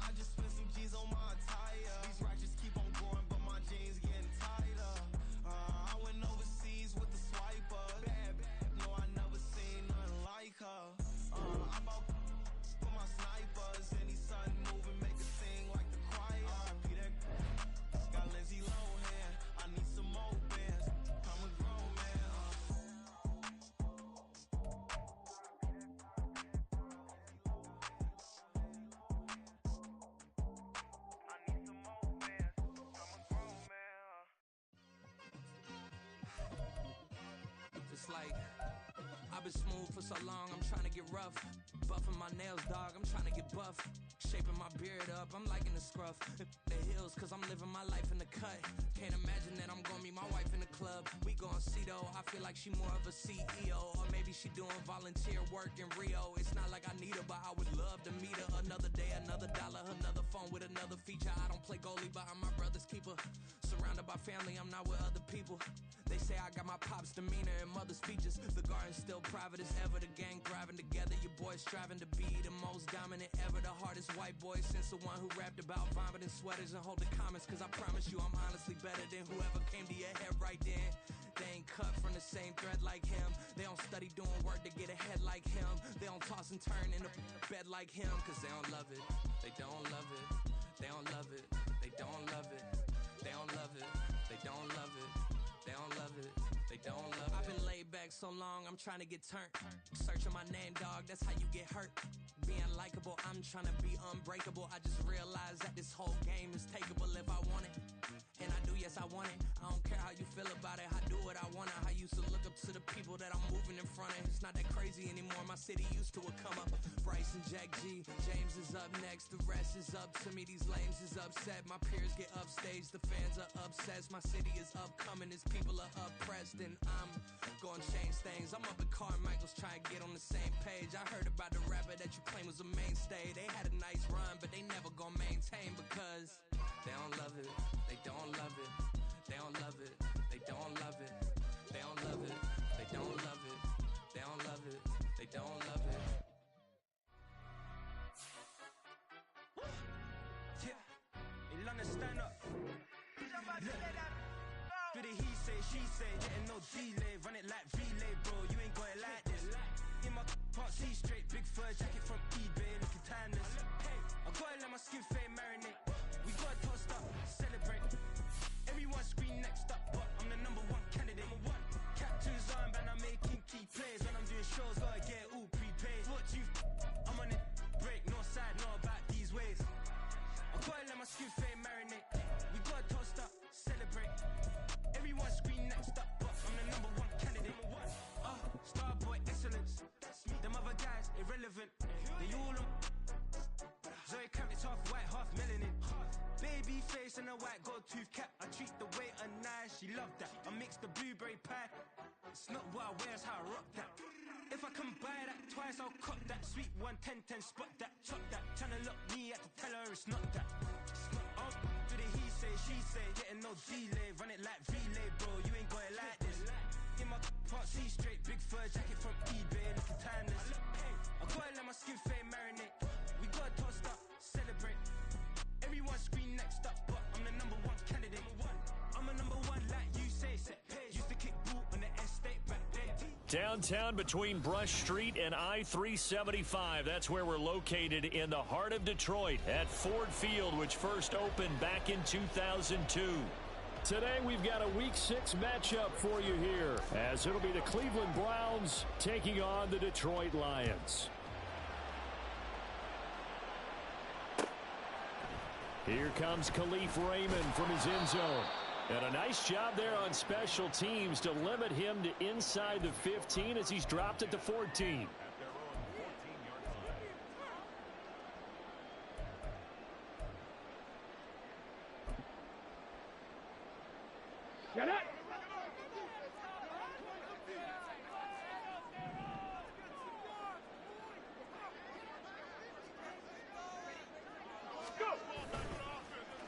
I just spent some G's on my attire. These righteous keep on going, but my jeans getting tighter. I went overseas with the swiper. Bad, no, I never seen nothing like her. I bought for my snipers. Any sudden moving make a sing like the choir. R.I.P. that got Lindsay Lohan. I need some more bands. I'm a grown man. It's like I've been smooth for so long, I'm trying to get rough. Buffing my nails, dog, I'm trying to get buff. Shaping my beard up, I'm liking the scruff. The hills, cause I'm living my life in the cut. Can't imagine that I'm gonna meet my wife in the club. We gon' see though, I feel like she more of a CEO. Or maybe she doing volunteer work in Rio. It's not like I need her, but I would love to meet her. Another day, another dollar, another phone with another feature. I don't play goalie, but I'm my brother's keeper. Surrounded by family, I'm not with other people. They say I got my pop's demeanor and mother's features. The garden's still private as ever. The gang thriving together. Your boys striving to be the most dominant ever. The hardest white boy since the one who rapped about vomiting sweaters and holding comments. Cause I promise you I'm honestly better than whoever came to your head right then. They ain't cut from the same thread like him. They don't study doing work to get ahead like him. They don't toss and turn in the bed like him. Cause they don't love it. They don't love it. They don't love it. They don't love it. They don't love it. They don't love it. They don't love it, they don't love it. I've been laid back so long, I'm trying to get turned. Searching my name, dog, that's how you get hurt. Being likable, I'm trying to be unbreakable. I just realized that this whole game is takeable if I want it. And I do, yes, I want it. I don't care how you feel about it, I do what I want. I used to look up to the people that I'm moving in front of. It's not that crazy anymore, my city used to it come up. Bryce and Jack G, James is up next. The rest is up to me, these lames is upset. My peers get upstaged, the fans are obsessed. My city is upcoming, its people are oppressed. And I'm gonna change things. I'm up at Carmichael's trying to get on the same page. I heard about the rapper that you claim was a mainstay. They had a nice run, but they never gonna maintain because they don't love it, they don't love it, they don't love it, they don't love it, they don't love it, they don't love it, they don't love it, they don't love it. Yeah, in London, stand up. Do the he say, she say, getting no delay. Run it like relay, bro, you ain't got it like this. In my can't see straight, big fur jacket from eBay, looking timeless. I gotta let my skin fade marinate. We gotta toast up, celebrate. Everyone scream next up, but I'm the number one candidate. Captain's armband, I'm making key plays. When I'm doing shows, gotta get all prepaid. What you I'm on it, break, no side, no about these ways. I gotta let my skin fade marinate. We gotta toast up, celebrate. Everyone scream next up, but I'm the number one candidate. Starboy excellence. Them other guys irrelevant. They all on Zoe Kravitz half white, half melanin. Baby face and a white gold tooth cap. I treat the waiter nice, she love that. I mix the blueberry pie. It's not what I wear, it's how I rock that. If I can buy that twice, I'll cop that. Sweet 110, spot that, chop that. Tryna lock me, I have to tell her it's not that. Do the he say, she say, getting no delay. Run it like relay, bro, you ain't got it like this. In my can't see straight, big fur jacket from eBay, looking timeless. I gotta let my skin fade marinate. We gotta toast up, celebrate. Everyone scream next up, but I'm the number one candidate. I'm a number one like you say, set page. Used to kick boot on the estate back then. Downtown between Brush Street and I-375. That's where we're located in the heart of Detroit at Ford Field, which first opened back in 2002. Today we've got a Week 6 matchup for you here, as it'll be the Cleveland Browns taking on the Detroit Lions. Here comes Khalif Raymond from his end zone. And a nice job there on special teams to limit him to inside the 15 as he's dropped at the 14. Get it!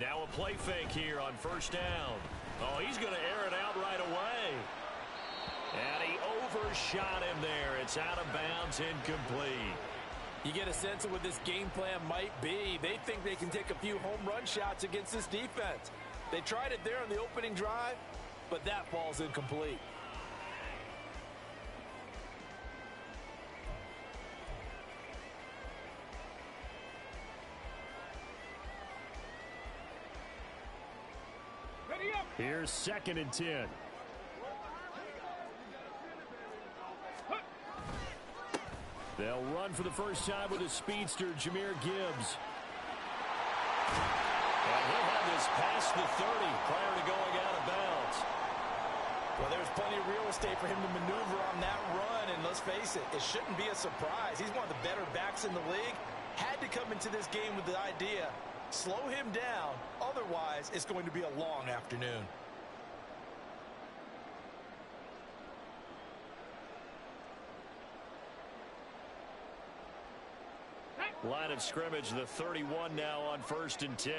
Now a play fake here on first down. Oh, he's going to air it out right away. And he overshot him there. It's out of bounds, incomplete. You get a sense of what this game plan might be. They think they can take a few home run shots against this defense. They tried it there on the opening drive, but that ball's incomplete. Here's 2nd and 10. They'll run for the first time with a speedster, Jahmyr Gibbs. And he'll have this past the 30 prior to going out of bounds. Well, there's plenty of real estate for him to maneuver on that run, and let's face it, it shouldn't be a surprise. He's one of the better backs in the league. Had to come into this game with the idea, slow him down, otherwise it's going to be a long afternoon. Line of scrimmage, the 31 now on 1st and 10.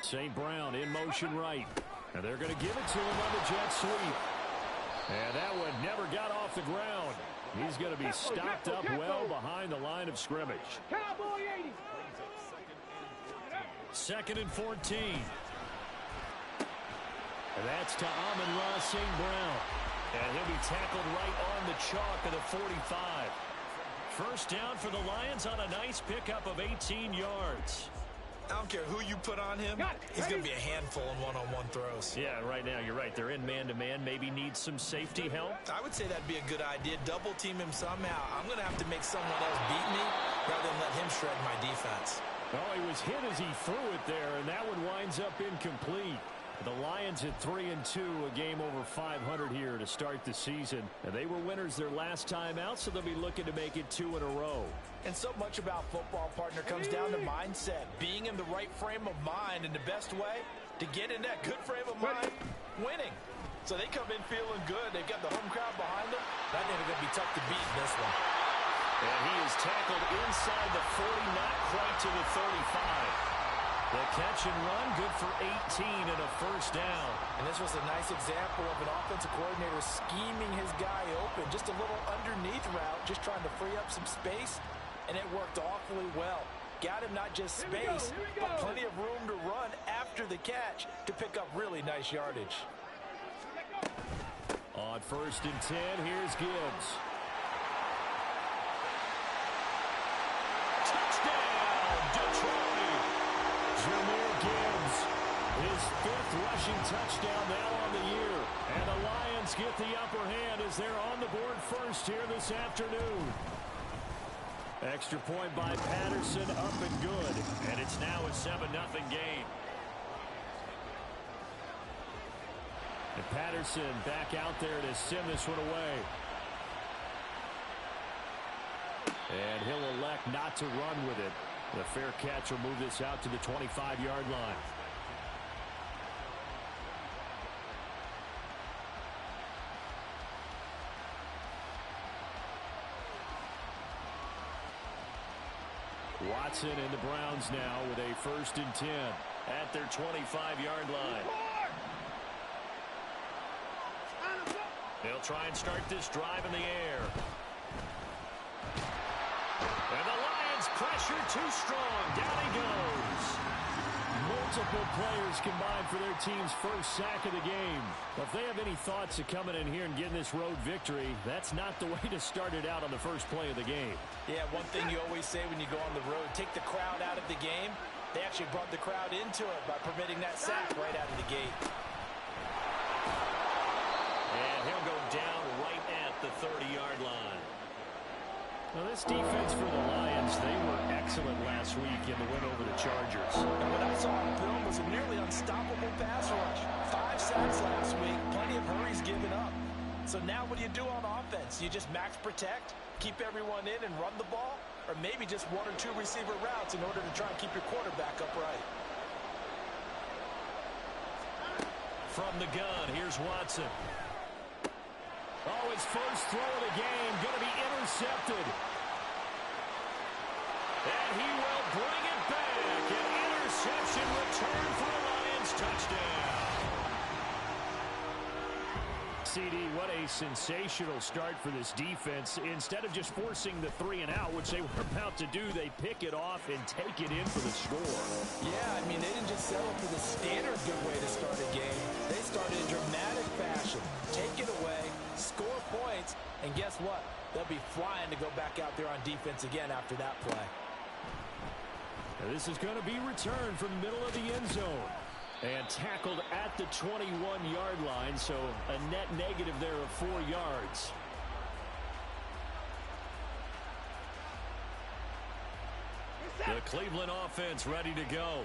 St. Brown in motion right. And they're going to give it to him on the jet sweep. And that one never got off the ground. He's going to be stopped up well behind the line of scrimmage. 2nd and 14. And that's to Amon-Ra St. Brown. And he'll be tackled right on the chalk of the 45. First down for the Lions on a nice pickup of 18 yards. I don't care who you put on him, he's going to be a handful in one-on-one throws. Yeah, right now you're right. They're in man-to-man. Maybe needs some safety help. I would say that'd be a good idea. Double team him somehow. I'm going to have to make someone else beat me rather than let him shred my defense. Oh, he was hit as he threw it there, and that one winds up incomplete. The Lions at 3-2, a game over 500 here to start the season. And they were winners their last time out, so they'll be looking to make it 2 in a row. And so much about football, partner, comes down to mindset. Being in the right frame of mind, and the best way to get in that good frame of mind, winning. So they come in feeling good. They've got the home crowd behind them. I think they're going to be tough to beat in this one. And he is tackled inside the 40, not quite to the 35. The catch and run, good for 18 and a first down. And this was a nice example of an offensive coordinator scheming his guy open. Just a little underneath route, just trying to free up some space, and it worked awfully well. Got him not just space, but plenty of room to run after the catch to pick up really nice yardage. On 1st and 10, here's Gibbs. Touchdown, Detroit! Jahmyr Gibbs, his 5th rushing touchdown now on the year. And the Lions get the upper hand as they're on the board first here this afternoon. Extra point by Patterson, up and good. And it's now a 7-0 game. And Patterson back out there to send this one away. And he'll elect not to run with it. The fair catch will move this out to the 25-yard line. Watson and the Browns now with a 1st and 10 at their 25-yard line. They'll try and start this drive in the air. And the Lions pressure too strong. Down he goes. Multiple players combined for their team's first sack of the game. If they have any thoughts of coming in here and getting this road victory, that's not the way to start it out on the first play of the game. Yeah, one thing you always say when you go on the road, take the crowd out of the game. They actually brought the crowd into it by permitting that sack right out of the gate. And he'll go down right at the 30-yard line. Well, this defense for the Lions, they were excellent last week in the win over the Chargers. And what I saw on film was a nearly unstoppable pass rush. 5 sacks last week, plenty of hurries given up. So now what do you do on offense? You just max protect, keep everyone in and run the ball? Or maybe just 1 or 2 receiver routes in order to try and keep your quarterback upright? From the gun, here's Watson. Oh, his first throw of the game, going to be intercepted. And he will bring it back. An interception return for a Lions touchdown. CD, what a sensational start for this defense. Instead of just forcing the 3-and-out, which they were about to do, they pick it off and take it in for the score. Yeah, I mean, they didn't just settle for the standard good way to start a game. They started in dramatic fashion. Take it away, score points, and guess what? They'll be flying to go back out there on defense again after that play. Now this is going to be returned from the middle of the end zone. And tackled at the 21-yard line, so a net negative there of 4 yards. The Cleveland offense ready to go.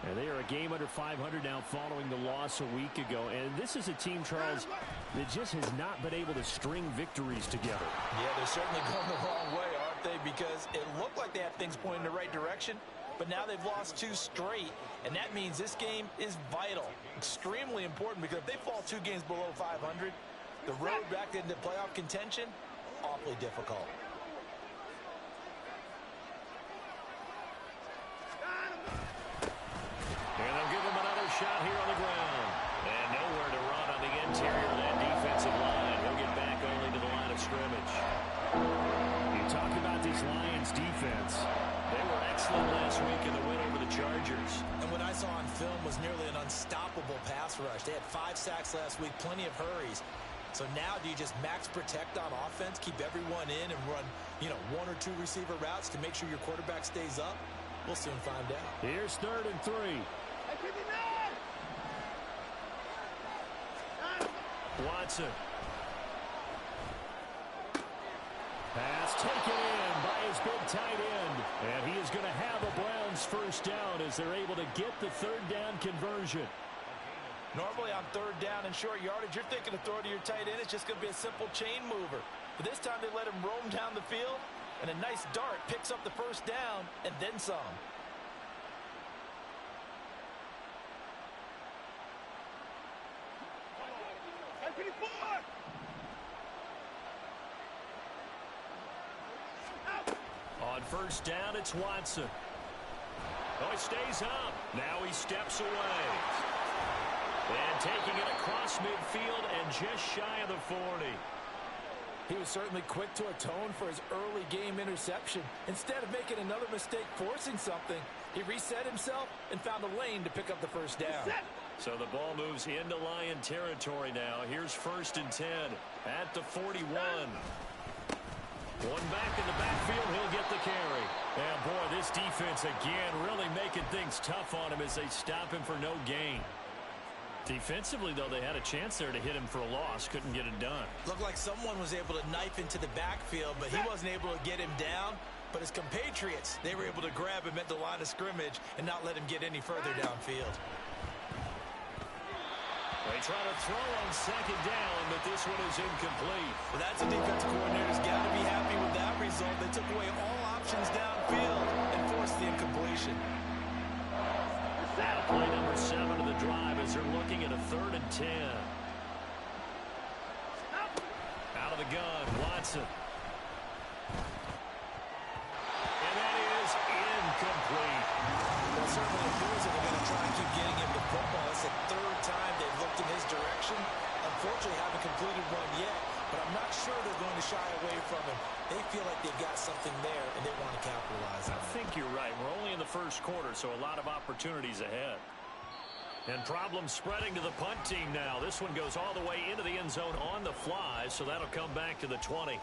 And they are a game under 500 now following the loss a week ago. And this is a team, Charles, that just has not been able to string victories together. Yeah, they're certainly going the wrong way, aren't they? Because it looked like they had things pointing in the right direction, but now they've lost 2 straight. And that means this game is vital, extremely important, because if they fall 2 games below 500, the road back into playoff contention, awfully difficult. And they'll give him another shot here on the ground. And nowhere to run on the interior of that defensive line. He'll get back only to the line of scrimmage. You talk about this Lions defense. They were excellent last week in the win over the Chargers. And what I saw on film was nearly an unstoppable pass rush. They had 5 sacks last week, plenty of hurries. So now do you just max protect on offense, keep everyone in, and run, 1 or 2 receiver routes to make sure your quarterback stays up? We'll soon find out. Here's 3rd and 3. Watson. Pass taken in by his big tight end. And he is going to have a Browns first down as they're able to get the 3rd down conversion. Normally on 3rd down and short yardage, you're thinking to throw to your tight end. It's just going to be a simple chain mover. But this time they let him roam down the field, and a nice dart picks up the first down and then some. On first down, it's Watson. Oh, he stays up. Now he steps away. And taking it across midfield and just shy of the 40. He was certainly quick to atone for his early game interception. Instead of making another mistake forcing something, he reset himself and found a lane to pick up the first down. So the ball moves into Lion territory now. Here's 1st and 10 at the 41. One back in the backfield, he'll get the carry. And boy, this defense again really making things tough on him as they stop him for no gain. Defensively, though, they had a chance there to hit him for a loss. Couldn't get it done. Looked like someone was able to knife into the backfield, but he wasn't able to get him down. But his compatriots, they were able to grab him at the line of scrimmage and not let him get any further downfield. They try to throw on 2nd down, but this one is incomplete. Well, that's a defensive coordinator's got to be happy with that result. They took away all options downfield and forced the incompletion. Now play number 7 of the drive as they're looking at a 3rd and 10. Out of the gun, Watson. And that is incomplete. Well, certainly appears that they're going to try and keep getting him the football. It's the 3rd time they've looked in his direction. Unfortunately, haven't completed one yet, but I'm not sure they're going to shy away from him. They feel like they've got something there, and they want to capitalize on it. I think you're right. We're only in the 1st quarter, so a lot of opportunities ahead. And problems spreading to the punt team now. This one goes all the way into the end zone on the fly, so that'll come back to the 20.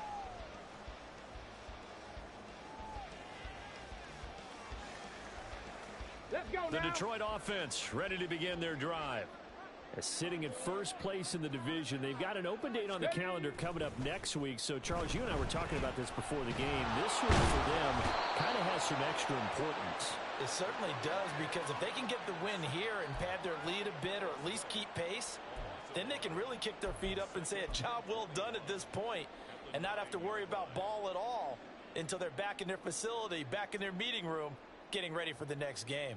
The Detroit offense ready to begin their drive. Sitting in 1st place in the division. They've got an open date on the calendar coming up next week. So, Charles, you and I were talking about this before the game. This one for them kind of has some extra importance. It certainly does, because if they can get the win here and pad their lead a bit or at least keep pace, then they can really kick their feet up and say a job well done at this point and not have to worry about ball at all until they're back in their facility, back in their meeting room, getting ready for the next game.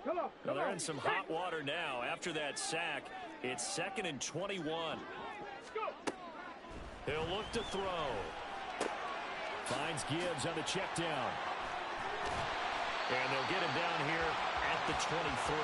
Go! Come on. Well, they're in some hot water now. After that sack, it's 2nd and 21. Let's go. He'll look to throw. Finds Gibbs on the check down. And they'll get him down here at the 23.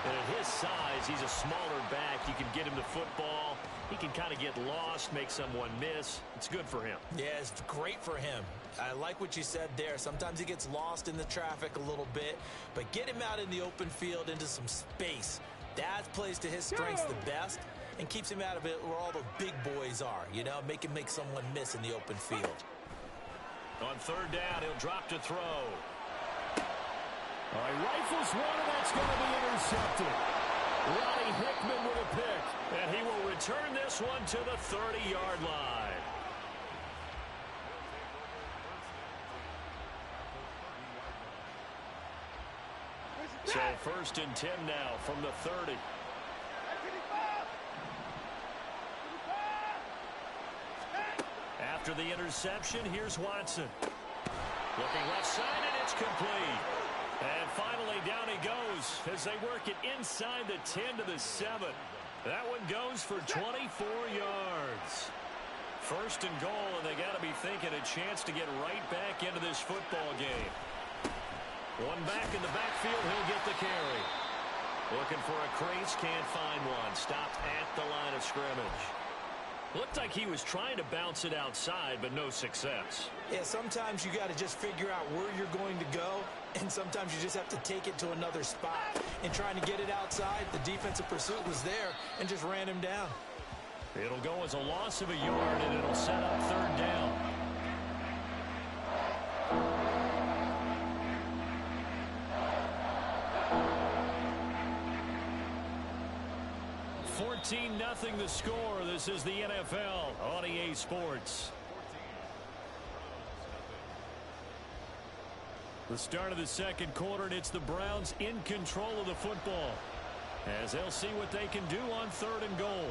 And at his size, he's a smaller back. You can get him the football. He can kind of get lost, make someone miss. It's good for him. Yeah, it's great for him. I like what you said there. Sometimes he gets lost in the traffic a little bit, but get him out in the open field into some space. That plays to his strengths the best and keeps him out of it where all the big boys are, you know, make him make someone miss in the open field. On 3rd down, he'll drop to throw. All right, rifles one, and that's going to be intercepted. Ronnie Hickman with a pick, and he will return this one to the 30-yard line. So 1st and 10 now from the 30. After the interception, here's Watson. Looking left side, and it's complete. And finally, down he goes as they work it inside the 10 to the 7. That one goes for 24 yards. 1st and goal, and they got to be thinking a chance to get right back into this football game. One back in the backfield, he'll get the carry. Looking for a crease, can't find one. Stopped at the line of scrimmage. Looked like he was trying to bounce it outside, but no success. Yeah, sometimes you got to just figure out where you're going to go, and sometimes you just have to take it to another spot. And trying to get it outside, the defensive pursuit was there and just ran him down. It'll go as a loss of a yard, and it'll set up 3rd down. 14-0 the score. This is the NFL on EA Sports. The start of the 2nd quarter, and it's the Browns in control of the football as they'll see what they can do on 3rd and goal.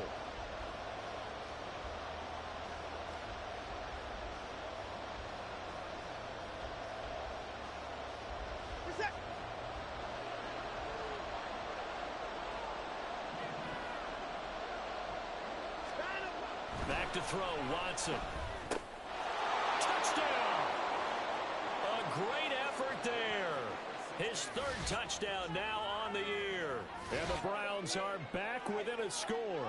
Back to throw, Watson. Touchdown! A great effort there. His 3rd touchdown now on the year. And the Browns are back within a score.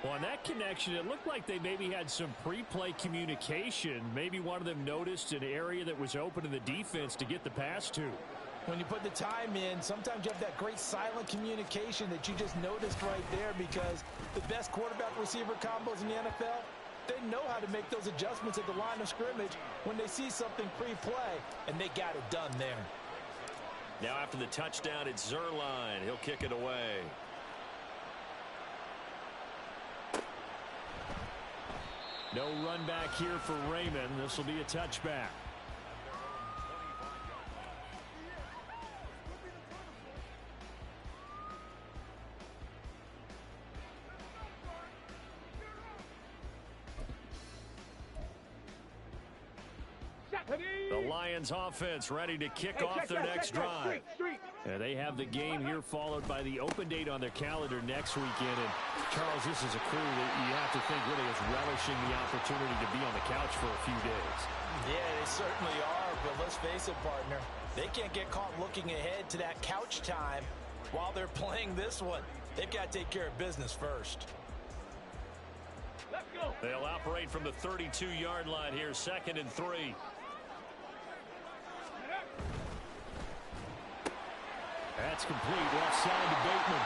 Well, on that connection, it looked like they maybe had some pre-play communication. Maybe one of them noticed an area that was open in the defense to get the pass to. When you put the time in, sometimes you have that great silent communication that you just noticed right there, because the best quarterback-receiver combos in the NFL, they know how to make those adjustments at the line of scrimmage when they see something pre-play, and they got it done there. Now after the touchdown, it's Zerline. He'll kick it away. No run back here for Raymond. This will be a touchback. The Lions offense ready to kick off their next drive. They have the game here followed by the open date on their calendar next weekend. And Charles, this is a crew that you have to think really is relishing the opportunity to be on the couch for a few days. Yeah, they certainly are, but let's face it, partner. They can't get caught looking ahead to that couch time while they're playing this one. They've got to take care of business first. Let's go. They'll operate from the 32-yard line here, 2nd and 3. That's complete, left side to Bateman.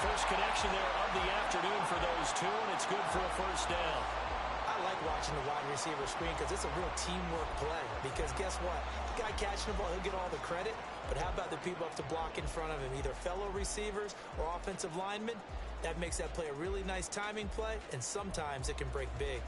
First connection there of the afternoon for those two, and it's good for a 1st down. I like watching the wide receiver screen because it's a real teamwork play. Because guess what? The guy catching the ball, he'll get all the credit. But how about the people up to block in front of him, either fellow receivers or offensive linemen? That makes that play a really nice timing play, and sometimes it can break big.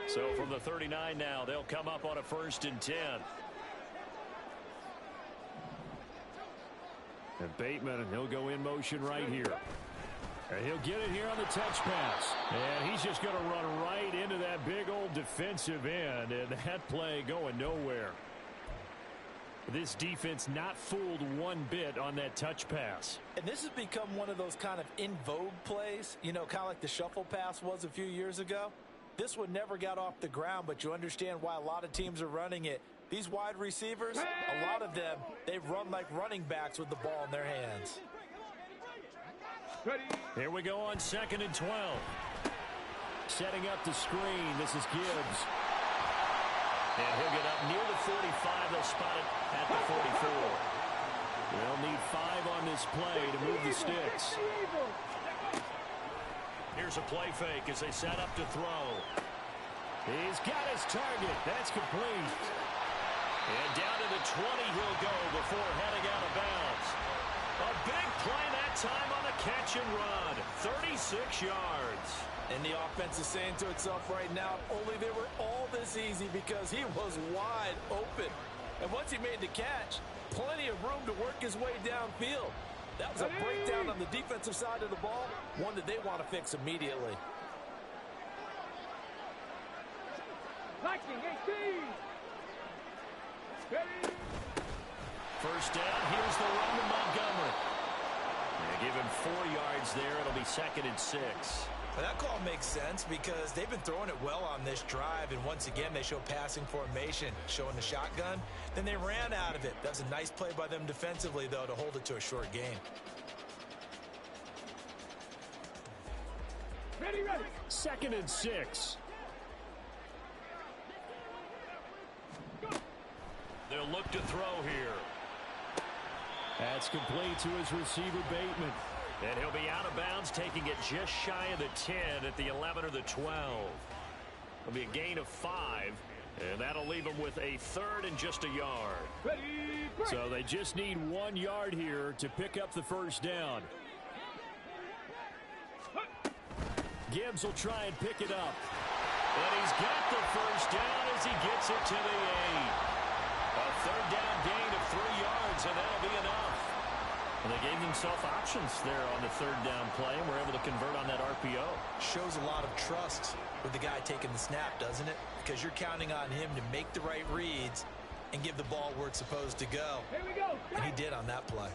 So from the 39 now, they'll come up on a 1st and 10. And Bateman, he'll go in motion right here. And he'll get it here on the touch pass. And he's just going to run right into that big old defensive end. And that play going nowhere. This defense not fooled one bit on that touch pass. And this has become one of those kind of in vogue plays, you know, kind of like the shuffle pass was a few years ago. This one never got off the ground, but you understand why a lot of teams are running it. These wide receivers, a lot of them, they run like running backs with the ball in their hands. Here we go on 2nd and 12. Setting up the screen. This is Gibbs. And he'll get up near the 45. They'll spot it at the 44. They'll need 5 on this play to move the sticks. Here's a play fake as they set up to throw. He's got his target. That's complete. And down to the 20 he'll go before heading out of bounds. A big play that time on the catch and run. 36 yards. And the offense is saying to itself right now, only they were all this easy because he was wide open. And once he made the catch, plenty of room to work his way downfield. That was a breakdown on the defensive side of the ball, one that they want to fix immediately. Liking 18. First down, here's the run to Montgomery. They give him 4 yards there. It'll be 2nd and 6. Well, that call makes sense because they've been throwing it well on this drive, and once again they show passing formation, showing the shotgun. Then they ran out of it. That was a nice play by them defensively, though, to hold it to a short game. Ready, ready. 2nd and 6. They'll look to throw here. That's complete to his receiver, Bateman. And he'll be out of bounds, taking it just shy of the 10 at the 11 or the 12. It'll be a gain of 5, and that'll leave them with a 3rd and just a yard. Ready, break. So they just need 1 yard here to pick up the first down. Gibbs will try and pick it up. And he's got the first down as he gets it to the 8. A 3rd down gain of 3 yards, and that'll be enough. And they gave themselves options there on the 3rd down play, and were able to convert on that RPO. Shows a lot of trust with the guy taking the snap, doesn't it? Because you're counting on him to make the right reads and give the ball where it's supposed to go. Here we go. And he did on that play.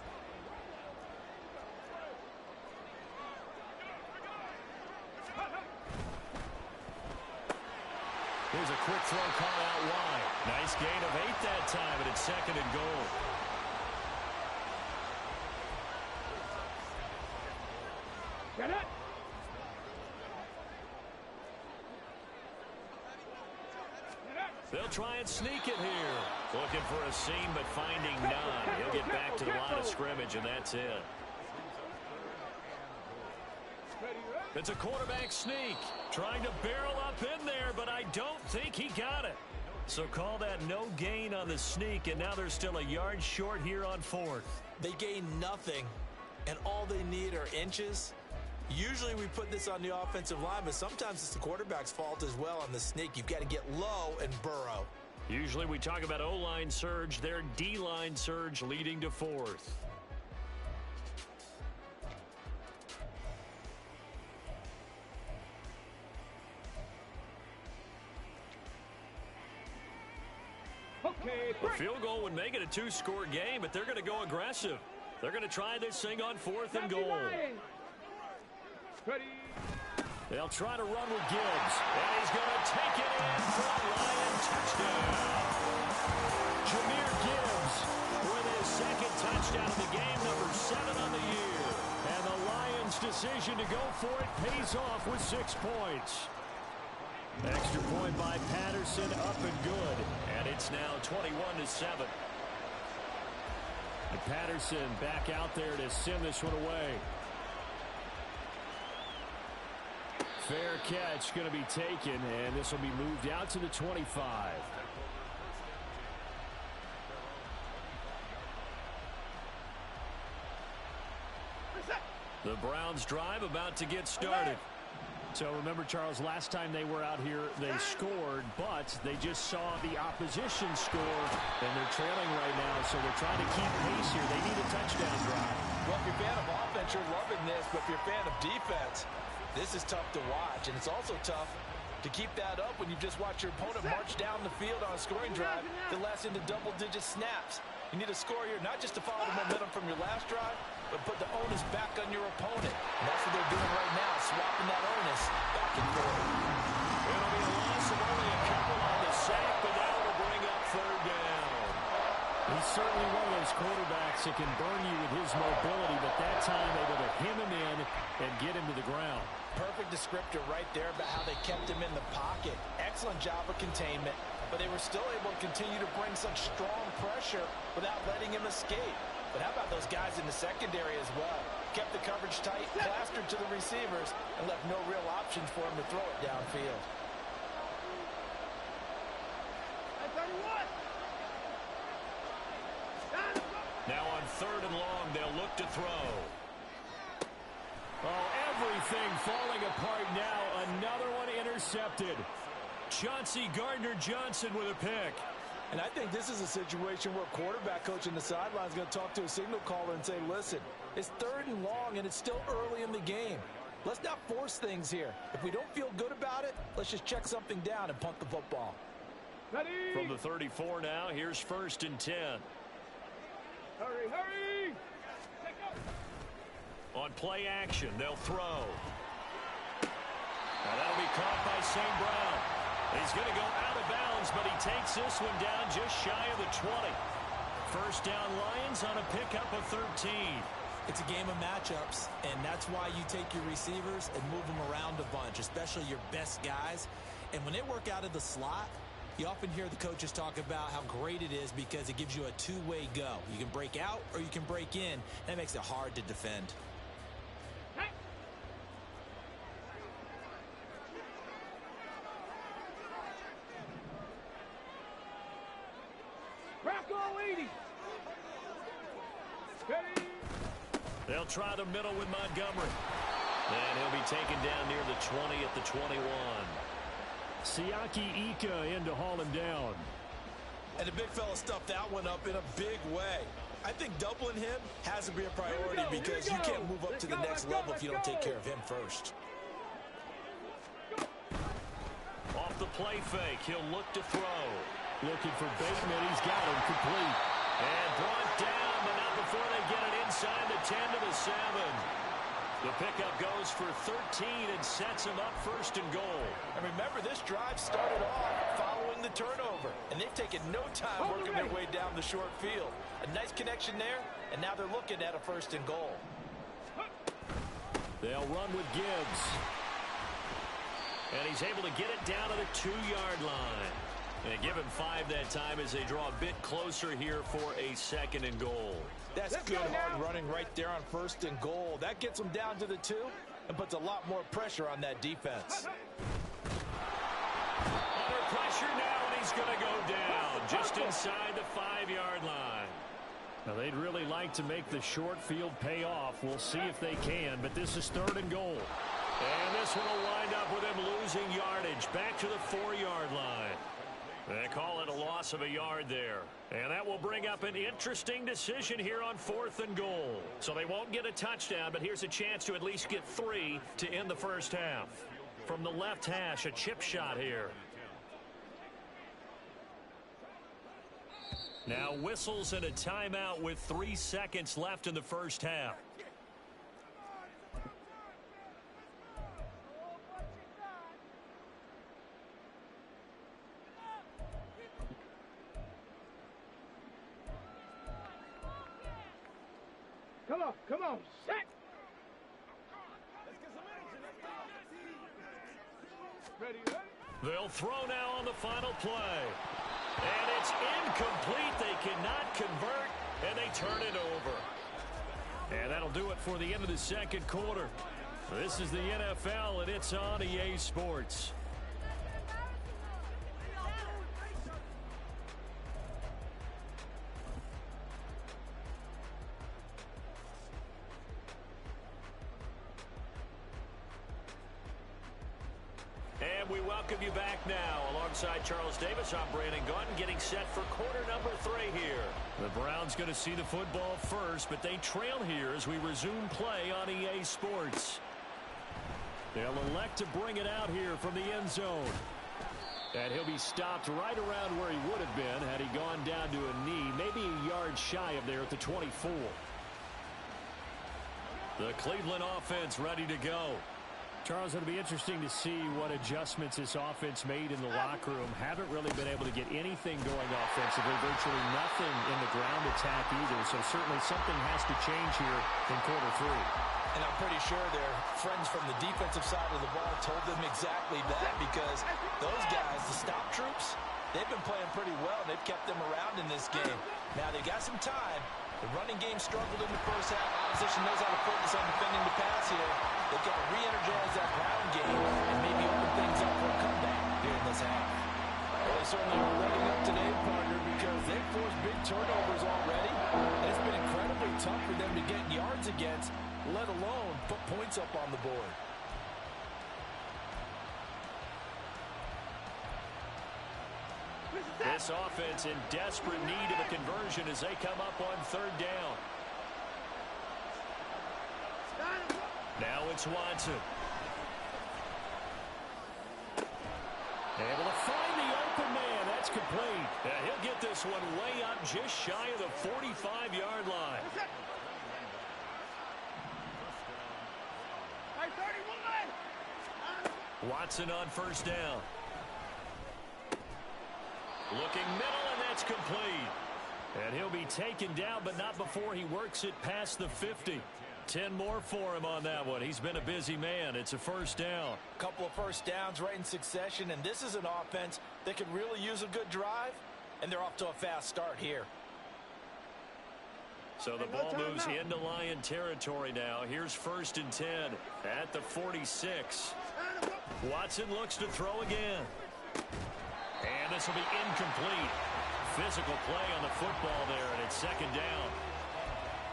Here's a quick throw caught out wide. Nice gain of 8 that time, and it's 2nd and goal. Get it. They'll try and sneak it here. Looking for a seam, but finding none. He'll get back to the line of scrimmage, and that's it. It's a quarterback sneak. Trying to barrel up in there, but I don't think he got it. So call that no gain on the sneak, and now they're still a yard short here on 4th. They gain nothing, and all they need are inches. Usually we put this on the offensive line, but sometimes it's the quarterback's fault as well on the sneak. You've got to get low and burrow. Usually we talk about O-line surge, their D-line surge leading to 4th. Okay, A field goal would make it a 2-score game, but they're going to go aggressive. They're going to try this thing on 4th and goal. Ready. They'll try to run with Gibbs, and he's going to take it in for a Lion touchdown. Jahmyr Gibbs with his 2nd touchdown of the game, number 7 on the year. And the Lions' decision to go for it pays off with 6 points. Extra point by Patterson, up and good. And it's now 21-7. And Patterson back out there to send this one away. Fair catch going to be taken, and this will be moved out to the 25. The Browns drive about to get started. So remember, Charles, last time they were out here, they scored, but they just saw the opposition score, and they're trailing right now, so they're trying to keep pace here. They need a touchdown drive. Well, if you're a fan of offense, you're loving this, but if you're a fan of defense, this is tough to watch, and it's also tough to keep that up when you just watch your opponent march down the field on a scoring drive that lasts into double-digit snaps. You need a score here, not just to follow the momentum from your last drive, but put the onus back on your opponent. And that's what they're doing right now, swapping that onus back and forth. It'll be a loss of only a couple on the sack, but that will bring up third down. He's certainly one of those quarterbacks that can burn you with his mobility, but that time able to hem him in and get him to the ground. Perfect descriptor right there about how they kept him in the pocket. Excellent job of containment, but they were still able to continue to bring such strong pressure without letting him escape. But how about those guys in the secondary as well? Kept the coverage tight, plastered to the receivers, and left no real options for him to throw it downfield. Now on third and long, they'll look to throw. Oh, everything falling apart now. Another one intercepted. Chauncey Gardner-Johnson with a pick. And I think this is a situation where a quarterback coach in the sideline is going to talk to a signal caller and say, listen, it's third and long and it's still early in the game. Let's not force things here. If we don't feel good about it, let's just check something down and punt the football. Ready? From the 34 now, here's 1st and 10. Hurry, hurry! On play action, they'll throw. Now that'll be caught by St. Brown. He's going to go out of bounds, but he takes this one down just shy of the 20. First down Lions on a pickup of 13. It's a game of matchups, and that's why you take your receivers and move them around a bunch, especially your best guys. And when they work out of the slot, you often hear the coaches talk about how great it is because it gives you a two-way go. You can break out or you can break in. That makes it hard to defend. They'll try the middle with Montgomery. And he'll be taken down near the 20 at the 21. Siaki Ika in to haul him down. And the big fella stuffed that one up in a big way. I think doubling him has to be a priority because you can't move up to the next level if you don't take care of him first. Off the play fake, he'll look to throw. Looking for Bateman, he's got him complete. And brought down, but not before they get it inside the 10 to the 7. The pickup goes for 13 and sets him up 1st and goal. And remember, this drive started off following the turnover, and they've taken no time working their way down the short field. A nice connection there, and now they're looking at a 1st and goal. They'll run with Gibbs. And he's able to get it down to the 2-yard line. And give him 5 that time as they draw a bit closer here for a 2nd and goal. That's good hard running right there on 1st and goal. That gets them down to the 2 and puts a lot more pressure on that defense. Under pressure now, and he's going to go down just inside the 5-yard line. Now, they'd really like to make the short field pay off. We'll see if they can, but this is 3rd and goal. And this one will wind up with him losing yardage back to the 4-yard line. They call it a loss of a yard there. And that will bring up an interesting decision here on 4th and goal. So they won't get a touchdown, but here's a chance to at least get 3 to end the first half. From the left hash, a chip shot here. Now whistles and a timeout with 3 seconds left in the first half. Come on, set! Ready, ready? They'll throw now on the final play. And it's incomplete. They cannot convert, and they turn it over. And that'll do it for the end of the 2nd quarter. This is the NFL, and it's on EA Sports. And we welcome you back now. Alongside Charles Davis, I'm Brandon Gaudin, getting set for quarter number 3 here. The Browns going to see the football first, but they trail here as we resume play on EA Sports. They'll elect to bring it out here from the end zone. And he'll be stopped right around where he would have been had he gone down to a knee, maybe a yard shy of there at the 24. The Cleveland offense ready to go. Charles, it'll be interesting to see what adjustments this offense made in the locker room. Haven't really been able to get anything going offensively, virtually nothing in the ground attack either. So certainly something has to change here in quarter 3. And I'm pretty sure their friends from the defensive side of the ball told them exactly that, because those guys, the stop troops, they've been playing pretty well, and they've kept them around in this game. Now they've got some time. The running game struggled in the first half. Opposition knows how to focus on defending the pass here. They've got to re-energize that ground game and maybe open things up for a comeback here in this half. Well, they certainly are ready up today, partner, because they've forced big turnovers already. And it's been incredibly tough for them to get yards against, let alone put points up on the board. This offense in desperate need of a conversion as they come up on 3rd down. Now it's Watson. Able to find the open man. That's complete. He'll get this one way up just shy of the 45-yard line. Watson on 1st down. Looking middle, and that's complete. And he'll be taken down, but not before he works it past the 50. 10 more for him on that one. He's been a busy man. It's a 1st down. Couple of first downs right in succession, and this is an offense that could really use a good drive, and they're off to a fast start here. So the ball moves into Lion territory now. Here's 1st and 10 at the 46. Watson looks to throw again. And this will be incomplete. Physical play on the football there, and it's 2nd down.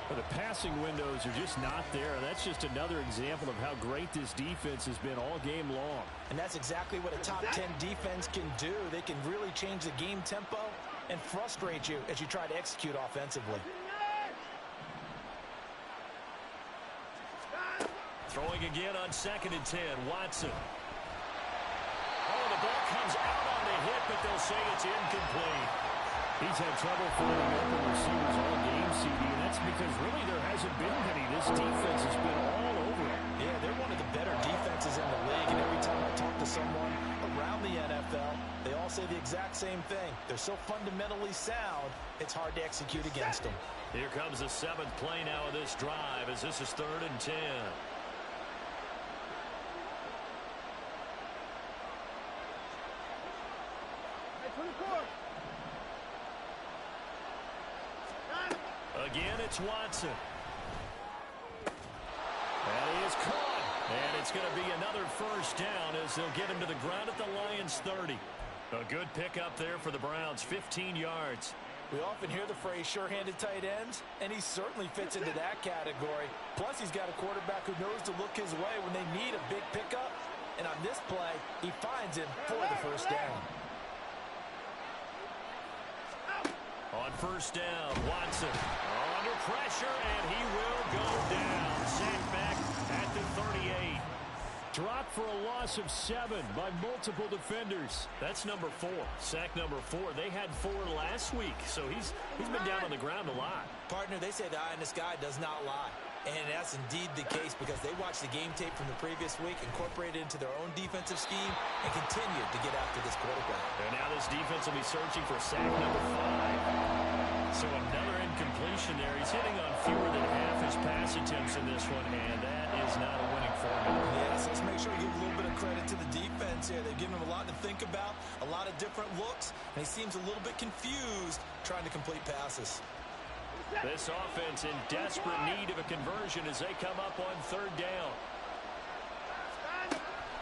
But the passing windows are just not there. That's just another example of how great this defense has been all game long. And that's exactly what a top 10 defense can do. They can really change the game tempo and frustrate you as you try to execute offensively. Throwing again on 2nd and 10. Watson. Oh, the ball comes out on the hit, but they'll say it's incomplete. He's had trouble finding open receivers all game, CD, and that's because really there hasn't been many. This defense has been all over him. Yeah, they're one of the better defenses in the league, and every time I talk to someone around the NFL, they all say the exact same thing. They're so fundamentally sound, it's hard to execute against them. Here comes the 7th play now of this drive as this is 3rd and 10. Again, it's Watson. And he is caught. And it's going to be another 1st down as they'll get him to the ground at the Lions' 30. A good pickup there for the Browns, 15 yards. We often hear the phrase sure-handed tight ends, and he certainly fits into that category. Plus, he's got a quarterback who knows to look his way when they need a big pickup. And on this play, he finds him for the 1st down. On 1st down, Watson under pressure, and he will go down. Sacked back at the 38. Dropped for a loss of 7 by multiple defenders. That's number 4. Sack number 4. They had 4 last week, so he's been down on the ground a lot. Partner, they say the eye in the sky does not lie. And that's indeed the case because they watched the game tape from the previous week, incorporated it into their own defensive scheme, and continued to get after this quarterback. And now this defense will be searching for sack number 5. So another incompletion there. He's hitting on fewer than half his pass attempts in this one, and that is not a winning formula. Yeah, so let's make sure we give a little bit of credit to the defense here. They've given him a lot to think about, a lot of different looks, and he seems a little bit confused trying to complete passes. This offense in desperate need of a conversion as they come up on 3rd down.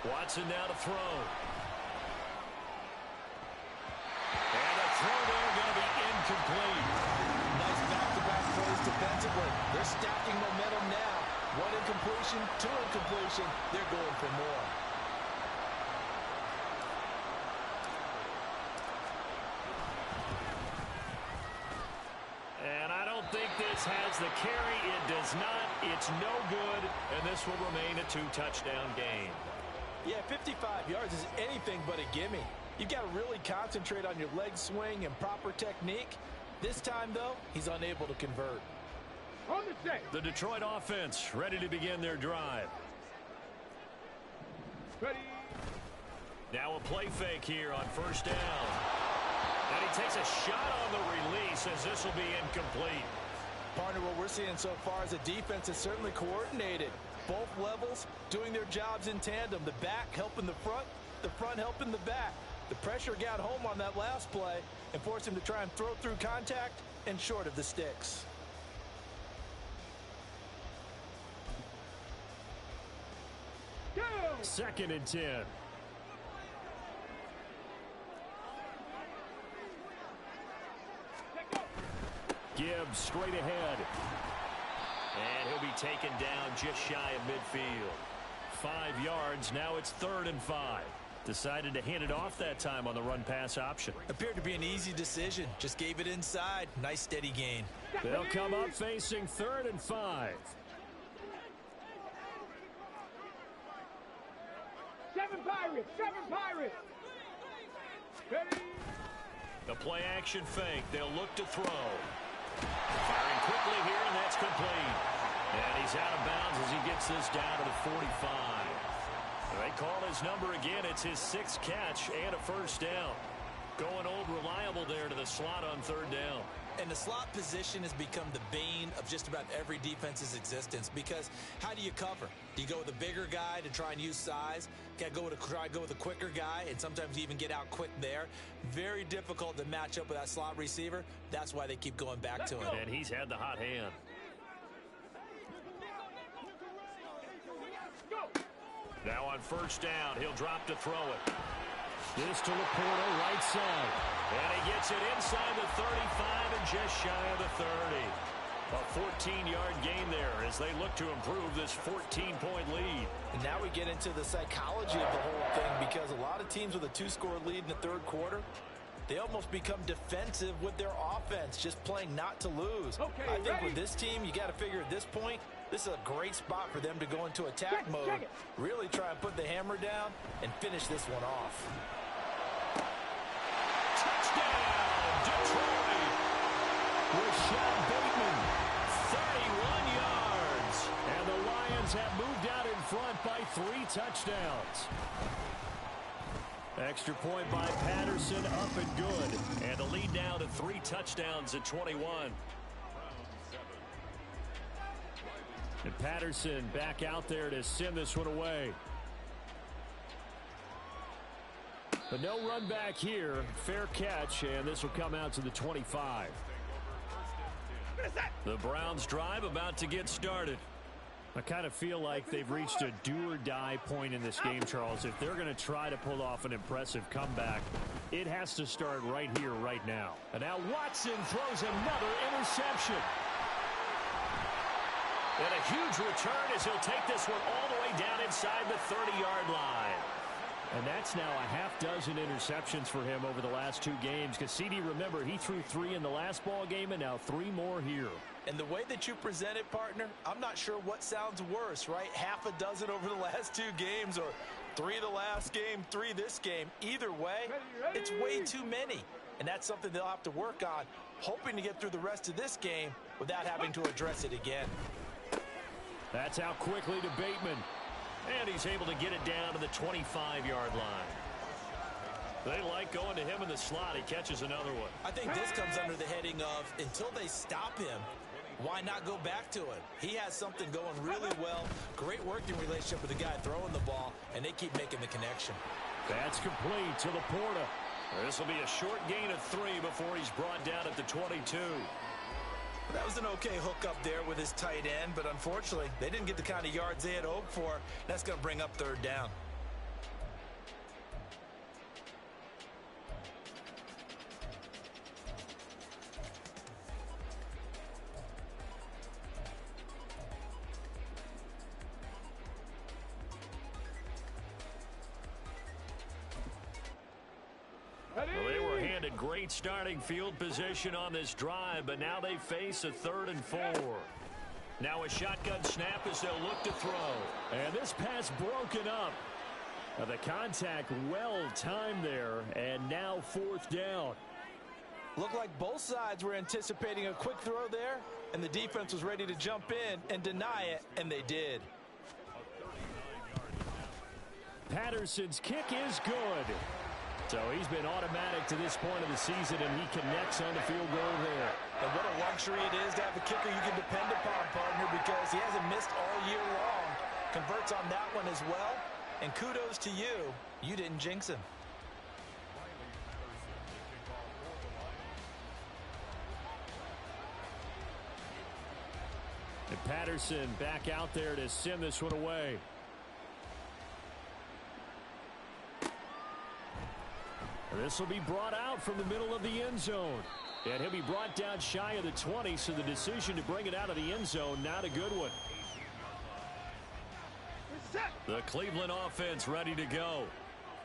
Watson now to throw. And the throw there going to be incomplete. Nice back-to-back plays defensively. They're stacking momentum now. 1 incompletion, 2 incompletion. They're going for more. This has the carry. It does not. It's no good, and this will remain a 2-touchdown game. Yeah, 55 yards is anything but a gimme. You've got to really concentrate on your leg swing and proper technique. This time, though, he's unable to convert. On the set. The Detroit offense ready to begin their drive. Ready. Now a play fake here on first down. And he takes a shot on the release as this will be incomplete. Partner, what we're seeing so far is the defense is certainly coordinated. Both levels doing their jobs in tandem. The back helping the front helping the back. The pressure got home on that last play and forced him to try and throw through contact and short of the sticks. Go. 2nd and 10. Gibbs straight ahead. And he'll be taken down just shy of midfield. 5 yards. Now it's 3rd and 5. Decided to hand it off that time on the run-pass option. Appeared to be an easy decision. Just gave it inside. Nice steady gain. They'll come up facing 3rd and 5. 7 Pirates. 7 Pirates. Ready. The play action fake. They'll look to throw. Firing quickly here, and that's complete. And he's out of bounds as he gets this down to the 45. They call his number again. It's his 6th catch and a first down. Going old reliable there to the slot on 3rd down. And the slot position has become the bane of just about every defense's existence, because how do you cover? Do you go with a bigger guy to try and use size? Got to try and go with a quicker guy, and sometimes you even get out quick there. Very difficult to match up with that slot receiver. That's why they keep going back to him. And he's had the hot hand. Now on first down, he'll drop to throw it. This to Laporta, right side. And he gets it inside the 35 and just shy of the 30. A 14-yard gain there as they look to improve this 14-point lead. And now we get into the psychology of the whole thing, because a lot of teams with a 2-score lead in the 3rd quarter, they almost become defensive with their offense, just playing not to lose. Okay, I think ready. with this team, you got to figure at this point, this is a great spot for them to go into attack mode, really try and put the hammer down and finish this one off. Touchdown, Detroit! Rashad Bateman, 31 yards. And the Lions have moved out in front by 3 touchdowns. Extra point by Patterson, up and good. And the lead now to 3 touchdowns at 21. And Patterson back out there to send this one away. But no run back here. Fair catch, and this will come out to the 25. The Browns drive about to get started. I kind of feel like they've reached a do-or-die point in this game, Charles. If they're going to try to pull off an impressive comeback, it has to start right here, right now. And now Watson throws another interception. And a huge return as he'll take this one all the way down inside the 30-yard line. And that's now a half dozen interceptions for him over the last 2 games. Because CD, remember, he threw 3 in the last ball game and now 3 more here. And the way that you present it, partner, I'm not sure what sounds worse, right? Half a dozen over the last 2 games, or 3 the last game, 3 this game. Either way, it's way too many. And that's something they'll have to work on, hoping to get through the rest of this game without having to address it again. That's out quickly to Bateman. And he's able to get it down to the 25-yard line. They like going to him in the slot. He catches another one. I think this comes under the heading of, until they stop him, why not go back to it? He has something going really well. Great working relationship with the guy throwing the ball, and they keep making the connection. That's complete to Laporta. This will be a short gain of 3 before he's brought down at the 22. That was an okay hookup there with his tight end, but unfortunately, they didn't get the kind of yards they had hoped for. That's going to bring up 3rd down. Well, they were handed great Great starting field position on this drive, but now they face a 3rd and 4. Now a shotgun snap as they'll look to throw. And this pass broken up. The contact well timed there, and now 4th down. Looked like both sides were anticipating a quick throw there, and the defense was ready to jump in and deny it, and they did. Patterson's kick is good. So he's been automatic to this point of the season, and he connects on the field goal there. And what a luxury it is to have a kicker you can depend upon, partner, because he hasn't missed all year long. Converts on that one as well. And kudos to you. You didn't jinx him. And Patterson back out there to send this one away. This will be brought out from the middle of the end zone. And he'll be brought down shy of the 20, so the decision to bring it out of the end zone, not a good one. The Cleveland offense ready to go.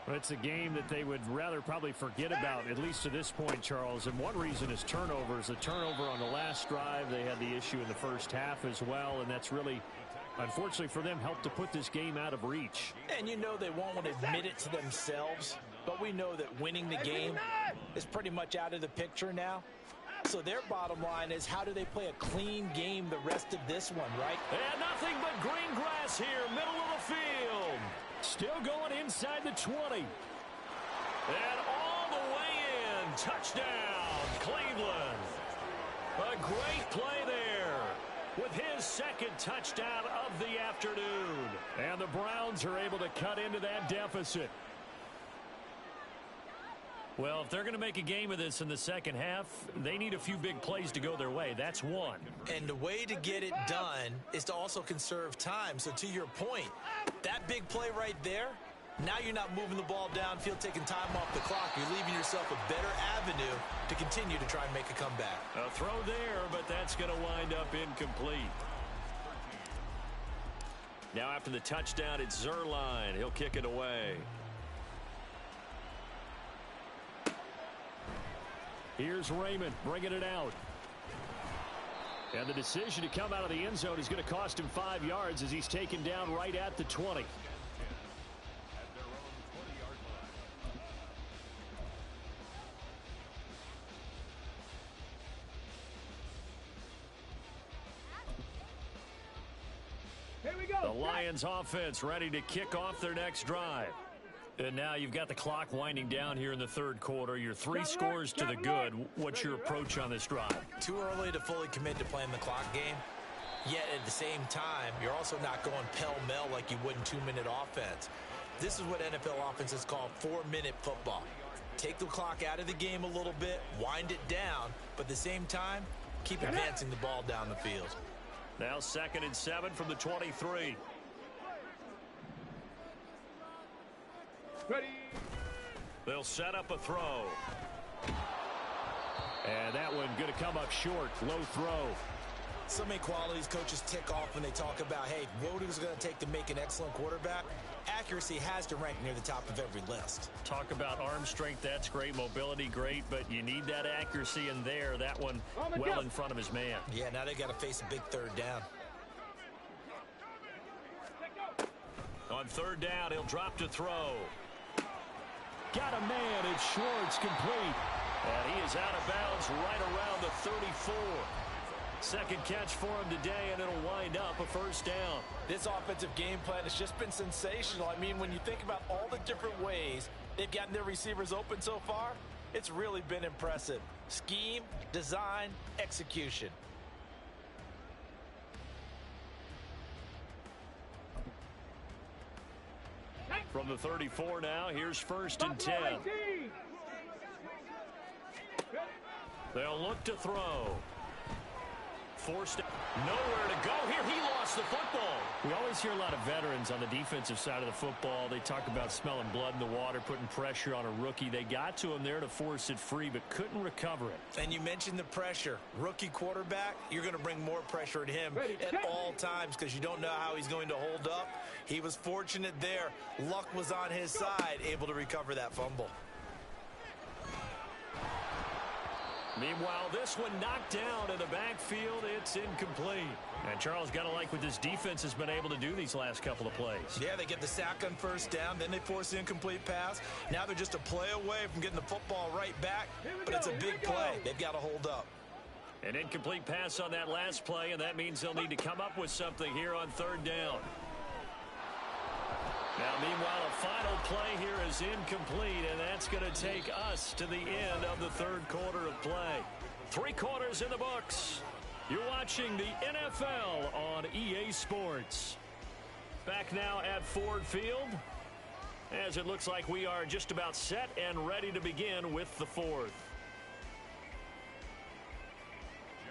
Well, it's a game that they would rather probably forget about, at least to this point, Charles. And one reason is turnovers. The turnover on the last drive, they had the issue in the first half as well, and that's really, unfortunately for them, helped to put this game out of reach. And you know they won't want to admit it to themselves, but we know that winning the game is pretty much out of the picture now. So their bottom line is, how do they play a clean game the rest of this one, right? And nothing but green grass here, middle of the field. Still going inside the 20. And all the way in. Touchdown, Cleveland. A great play there with his 2nd touchdown of the afternoon. And the Browns are able to cut into that deficit. Well, if they're going to make a game of this in the second half, they need a few big plays to go their way. That's one. And the way to get it done is to also conserve time. So to your point, that big play right there, now you're not moving the ball downfield, taking time off the clock. You're leaving yourself a better avenue to continue to try and make a comeback. A throw there, but that's going to wind up incomplete. Now after the touchdown, it's Zerline. He'll kick it away. Here's Raymond bringing it out. And the decision to come out of the end zone is going to cost him 5 yards as he's taken down right at the 20. Here we go. The Lions offense ready to kick off their next drive. And now you've got the clock winding down here in the 3rd quarter. Your 3 scores to the good. What's your approach on this drive? Too early to fully commit to playing the clock game. Yet at the same time, you're also not going pell-mell like you would in 2-minute offense. This is what NFL offenses call 4-minute football. Take the clock out of the game a little bit, wind it down, but at the same time, keep advancing the ball down the field. Now 2nd and 7 from the 23. Ready. They'll set up a throw. And that one going to come up short. Low throw. So many qualities coaches tick off when they talk about, hey, what is it going to take to make an excellent quarterback? Accuracy has to rank near the top of every list. Talk about arm strength, that's great. Mobility, great, but you need that accuracy in there. That one well in front of his man. Yeah, now they got to face a big 3rd down. On 3rd down, he'll drop to throw. Got a man. It's Schwartz, complete. And he is out of bounds right around the 34. 2nd catch for him today, and it'll wind up a 1st down. This offensive game plan has just been sensational. I mean, when you think about all the different ways they've gotten their receivers open so far, it's really been impressive. Scheme, design, execution. From the 34 now, here's 1st and 10. They'll look to throw. Forced nowhere to go here. He lost the football. We always hear a lot of veterans on the defensive side of the football. They talk about smelling blood in the water, putting pressure on a rookie. They got to him there to force it free, but couldn't recover it. And you mentioned the pressure. Rookie quarterback, you're going to bring more pressure at him at all times because you don't know how he's going to hold up. He was fortunate there. Luck was on his side, able to recover that fumble. Meanwhile, this one knocked down in the backfield. It's incomplete. And Charles, got to like what this defense has been able to do these last couple of plays. Yeah, they get the sack on first down, then they force the incomplete pass. Now they're just a play away from getting the football right back, but it's a big play. They've got to hold up. An incomplete pass on that last play, and that means they'll need to come up with something here on third down. Now, meanwhile, a final play here is incomplete, and that's going to take us to the end of the third quarter of play. 3 quarters in the books. You're watching the NFL on EA Sports. Back now at Ford Field, as it looks like we are just about set and ready to begin with the fourth.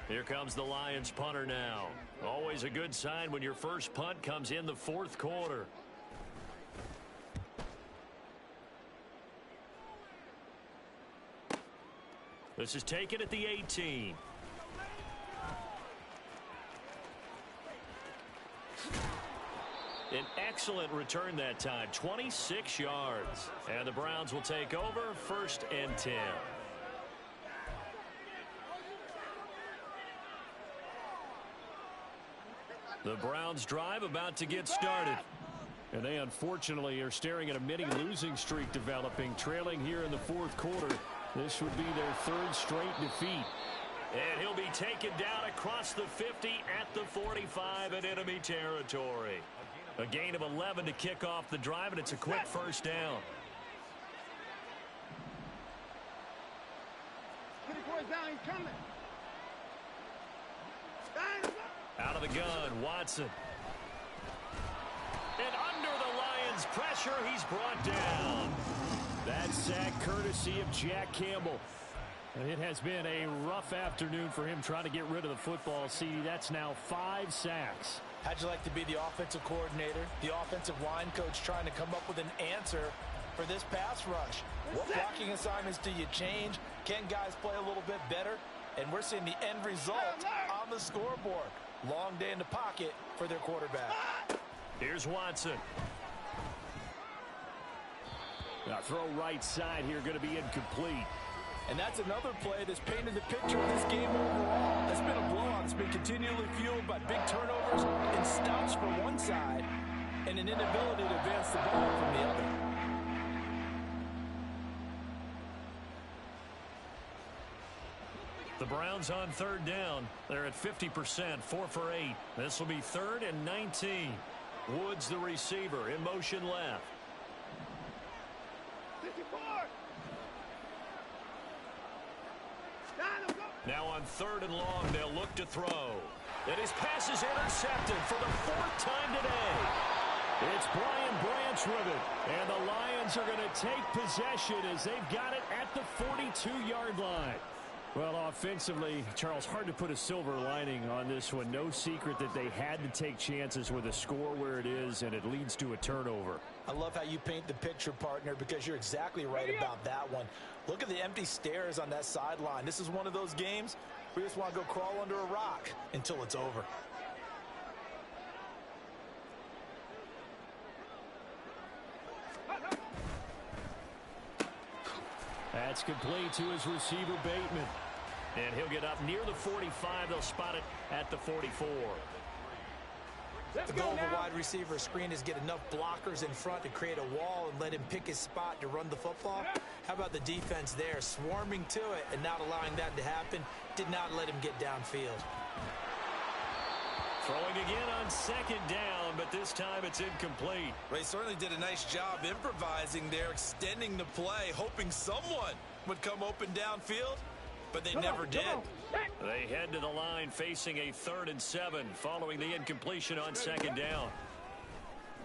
Here comes the Lions punter now. Always a good sign when your first punt comes in the fourth quarter. This is taken at the 18. An excellent return that time, 26 yards. And the Browns will take over, 1st and 10. The Browns drive about to get started. And they unfortunately are staring at a mini losing streak developing, trailing here in the fourth quarter. This would be their 3rd straight defeat. And he'll be taken down across the 50 at the 45 in enemy territory. A gain of 11 to kick off the drive, and it's a quick first down. Out of the gun, Watson. And under the Lions' pressure, he's brought down. That sack courtesy of Jack Campbell. And it has been a rough afternoon for him trying to get rid of the football. See, that's now 5 sacks. How'd you like to be the offensive coordinator, the offensive line coach trying to come up with an answer for this pass rush? What blocking assignments do you change? Can guys play a little bit better? And we're seeing the end result on the scoreboard. Long day in the pocket for their quarterback. Here's Watson. Now throw right side here, going to be incomplete. And that's another play that's painted the picture of this game overall. That's been a blowout. It's been continually fueled by big turnovers and stops for one side and an inability to advance the ball from the other. The Browns on third down. They're at 50%, 4 for 8. This will be 3rd and 19. Woods, the receiver, in motion left. Now on 3rd and long, they'll look to throw. And his pass is intercepted for the 4th time today. It's Brian Branch with it. And the Lions are going to take possession as they've got it at the 42-yard line. Well, offensively, Charles, hard to put a silver lining on this one. No secret that they had to take chances with a score where it is, and it leads to a turnover. I love how you paint the picture, partner, because you're exactly right about that one. Look at the empty stairs on that sideline. This is one of those games where you just want to go crawl under a rock until it's over. That's complete to his receiver, Bateman. And he'll get up near the 45. They'll spot it at the 44. The goal of a wide receiver screen is get enough blockers in front to create a wall and let him pick his spot to run the football. How about the defense there, swarming to it and not allowing that to happen? Did not let him get downfield. Throwing again on 2nd down, but this time it's incomplete. They certainly did a nice job improvising there, extending the play, hoping someone would come open downfield, but they never did. They head to the line facing a 3rd and 7 following the incompletion on 2nd down.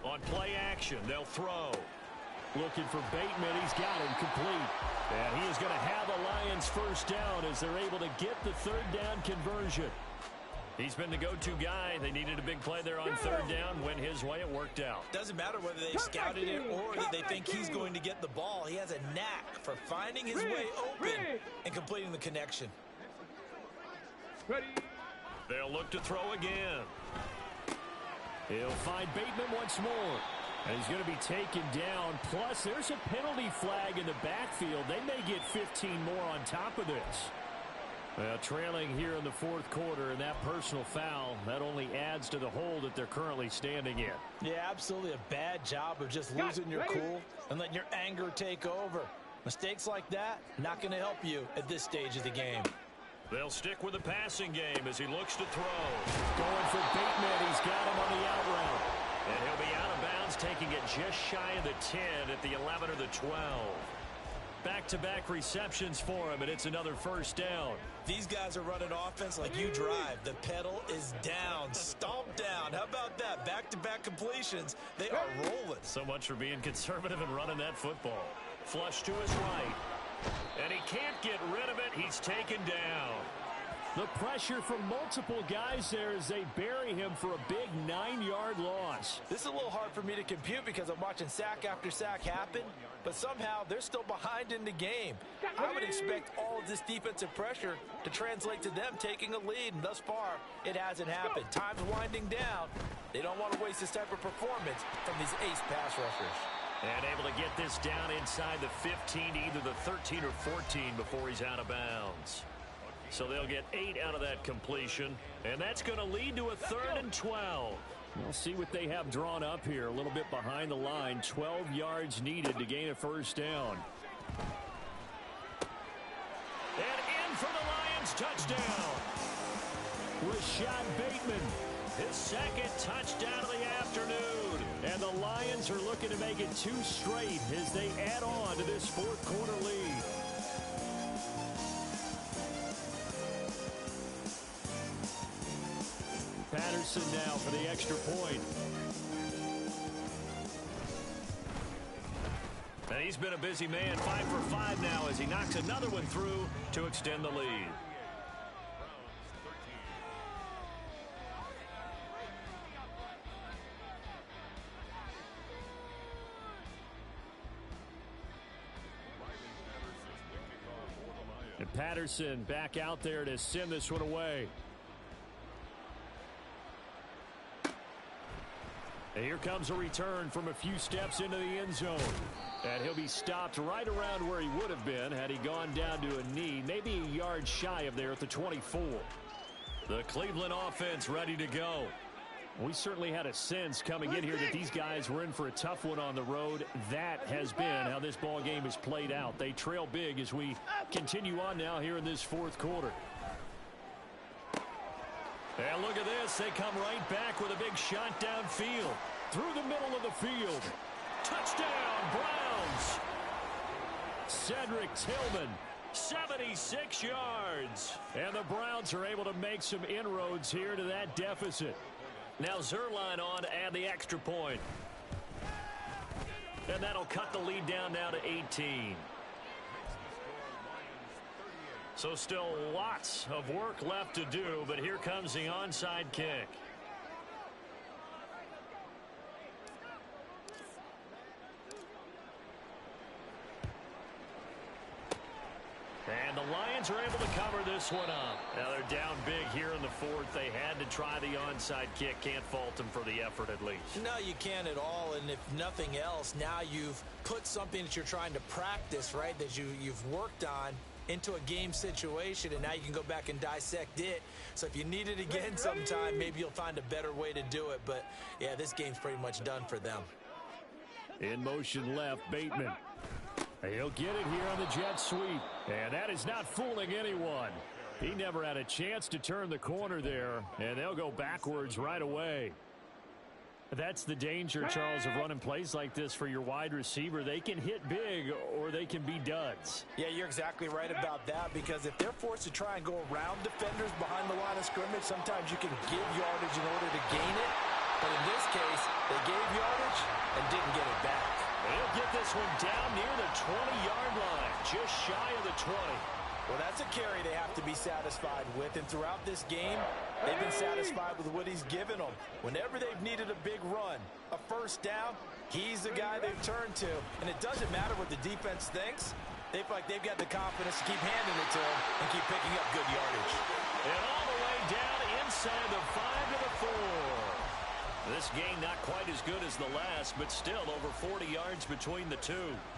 On play action, they'll throw. Looking for Bateman. He's got him complete. And he is going to have the Lions first down as they're able to get the 3rd down conversion. He's been the go-to guy. They needed a big play there on 3rd down. Went his way. It worked out. Doesn't matter whether they scouted it or that they think he's going to get the ball. He has a knack for finding his way open and completing the connection. They'll look to throw again. He'll find Bateman once more. And he's going to be taken down. Plus, there's a penalty flag in the backfield. They may get 15 more on top of this. Well, trailing here in the fourth quarter, and that personal foul, that only adds to the hole that they're currently standing in. Yeah, absolutely a bad job of just losing your cool and letting your anger take over. Mistakes like that, not going to help you at this stage of the game. They'll stick with the passing game as he looks to throw. Going for Bateman. He's got him on the out route. And he'll be out of bounds, taking it just shy of the 10 at the 11 or the 12. Back-to-back receptions for him, and it's another first down. These guys are running offense like you drive. The pedal is down, stomp down. How about that? Back-to-back completions. They are rolling. So much for being conservative and running that football. Flush to his right. And he can't get rid of it. He's taken down. The pressure from multiple guys there as they bury him for a big 9-yard loss. This is a little hard for me to compute because I'm watching sack after sack happen, but somehow they're still behind in the game. I would expect all of this defensive pressure to translate to them taking a lead, and thus far, it hasn't happened. Time's winding down. They don't want to waste this type of performance from these ace pass rushers. And able to get this down inside the 15 to either the 13 or 14 before he's out of bounds. So they'll get 8 out of that completion, and that's going to lead to a 3rd and 12. We'll see what they have drawn up here. A little bit behind the line. 12 yards needed to gain a first down. And in for the Lions, touchdown. Rashad Bateman, His second touchdown of the afternoon. and the Lions are looking to make it 2 straight as they add on to this fourth quarter lead. Patterson now for the extra point. And he's been a busy man, 5 for 5 now as he knocks another one through to extend the lead. And Patterson back out there to send this one away. And here comes a return from a few steps into the end zone. And he'll be stopped right around where he would have been had he gone down to a knee, maybe a yard shy of there at the 24. The Cleveland offense ready to go. We certainly had a sense coming in here that these guys were in for a tough one on the road. That has been how this ball game has played out. They trail big as we continue on now here in this fourth quarter. And look at this. They come right back with a big shot downfield. Through the middle of the field. Touchdown, Browns. Cedric Tillman. 76 yards. And the Browns are able to make some inroads here to that deficit. Now Zerline on to add the extra point. And that'll cut the lead down now to 18. So still lots of work left to do, but here comes the onside kick. And the Lions are able to cover this one up. Now they're down big here in the fourth. They had to try the onside kick. Can't fault them for the effort at least. No, you can't at all. And if nothing else, now you've put something that you're trying to practice, right, that you've worked on into a game situation, and now you can go back and dissect it. So if you need it again sometime, maybe you'll find a better way to do it. But, yeah, this game's pretty much done for them. In motion left, Bateman. He'll get it here on the jet sweep. And that is not fooling anyone. He never had a chance to turn the corner there, and they'll go backwards right away. That's the danger, Charles, of running plays like this for your wide receiver. They can hit big or they can be duds. Yeah, you're exactly right about that, because if they're forced to try and go around defenders behind the line of scrimmage, sometimes you can give yardage in order to gain it. But in this case, they gave yardage and didn't get it back. He'll get this one down near the 20-yard line, just shy of the 20. Well, that's a carry they have to be satisfied with, and throughout this game, they've been satisfied with what he's given them. Whenever they've needed a big run, a first down, he's the guy they've turned to. And it doesn't matter what the defense thinks. They feel like they've got the confidence to keep handing it to him and keep picking up good yardage. And all the way down inside the 5 to the 4. This game not quite as good as the last, but still over 40 yards between the two.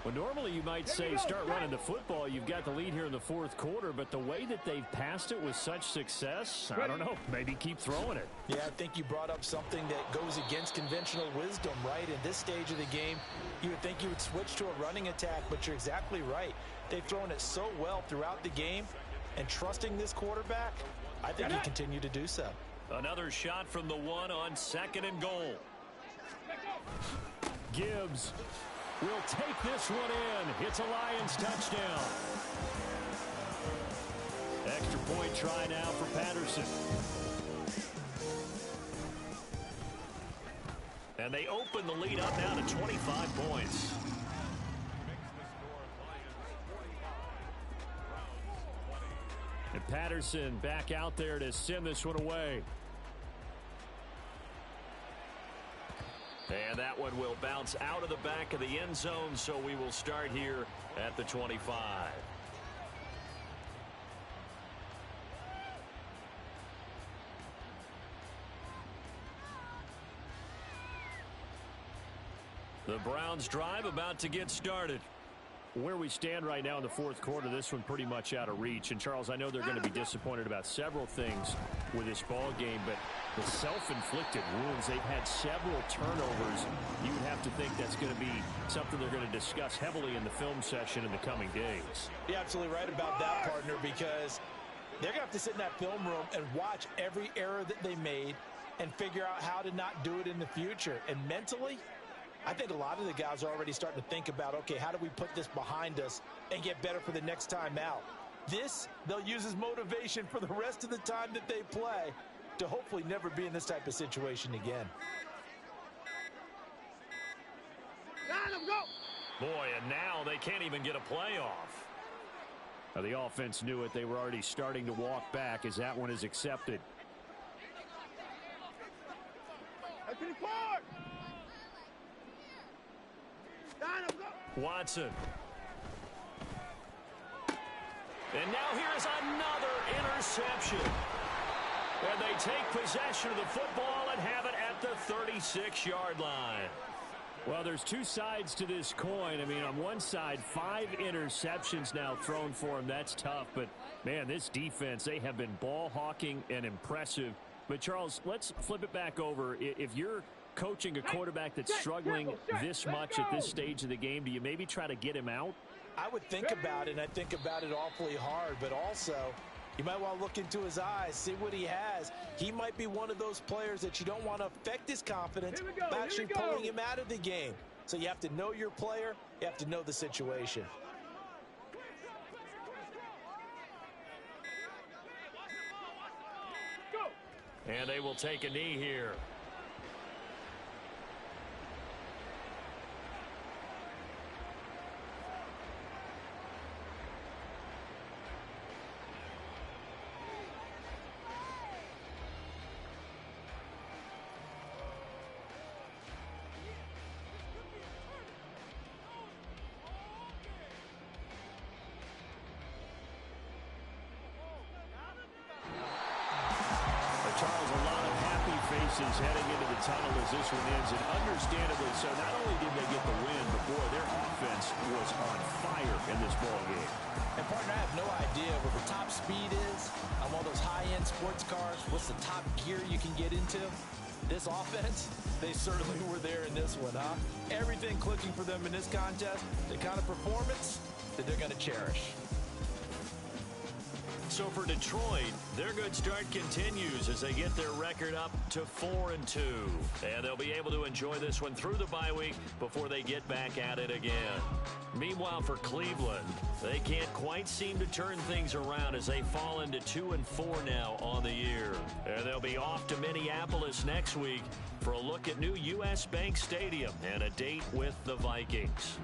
Well, normally you might say start running the football. You've got the lead here in the fourth quarter, but the way that they've passed it with such success, I don't know, maybe keep throwing it. Yeah, I think you brought up something that goes against conventional wisdom, right? In this stage of the game, you would think you would switch to a running attack, but you're exactly right. They've thrown it so well throughout the game, and trusting this quarterback, I think you continue to do so. Another shot from the one on 2nd and goal. Gibbs will take this one in. It's a Lions touchdown. Extra point try now for Patterson. And they open the lead up now to 25 points. And Patterson back out there to send this one away. And that one will bounce out of the back of the end zone, so we will start here at the 25. The Browns drive about to get started. Where we stand right now in the fourth quarter, this one pretty much out of reach. And, Charles, I know they're going to be disappointed about several things with this ball game, but the self-inflicted wounds, they've had several turnovers. You would have to think that's going to be something they're going to discuss heavily in the film session in the coming days. You're absolutely right about that, partner, because they're going to have to sit in that film room and watch every error that they made and figure out how to not do it in the future. And mentally, I think a lot of the guys are already starting to think about, okay, how do we put this behind us and get better for the next time out? This, they'll use as motivation for the rest of the time that they play to hopefully never be in this type of situation again. Boy, and now they can't even get a playoff. Now, the offense knew it. They were already starting to walk back as that one is accepted. Watson. And now here is another interception. And they take possession of the football and have it at the 36-yard line. Well, there's two sides to this coin. I mean, on one side, 5 interceptions now thrown for him. That's tough. But, man, this defense, they have been ball hawking and impressive. But, Charles, let's flip it back over. If you're coaching a quarterback that's struggling this much at this stage of the game, do you maybe try to get him out? I would think about it, and I think about it awfully hard, but also you might want to look into his eyes, see what he has. He might be one of those players that you don't want to affect his confidence by actually pulling him out of the game. So you have to know your player, you have to know the situation. And they will take a knee here. Charles, a lot of happy faces heading into the tunnel as this one ends, and understandably so. Not only did they get the win, but boy, their offense was on fire in this ball game. And partner, I have no idea what the top speed is on one of those high-end sports cars. What's the top gear you can get into? This offense, they certainly were there in this one, huh? Everything clicking for them in this contest, the kind of performance that they're going to cherish. So for Detroit, their good start continues as they get their record up to 4-2. And they'll be able to enjoy this one through the bye week before they get back at it again. Meanwhile, for Cleveland, they can't quite seem to turn things around as they fall into 2-4 now on the year. And they'll be off to Minneapolis next week for a look at new U.S. Bank Stadium and a date with the Vikings.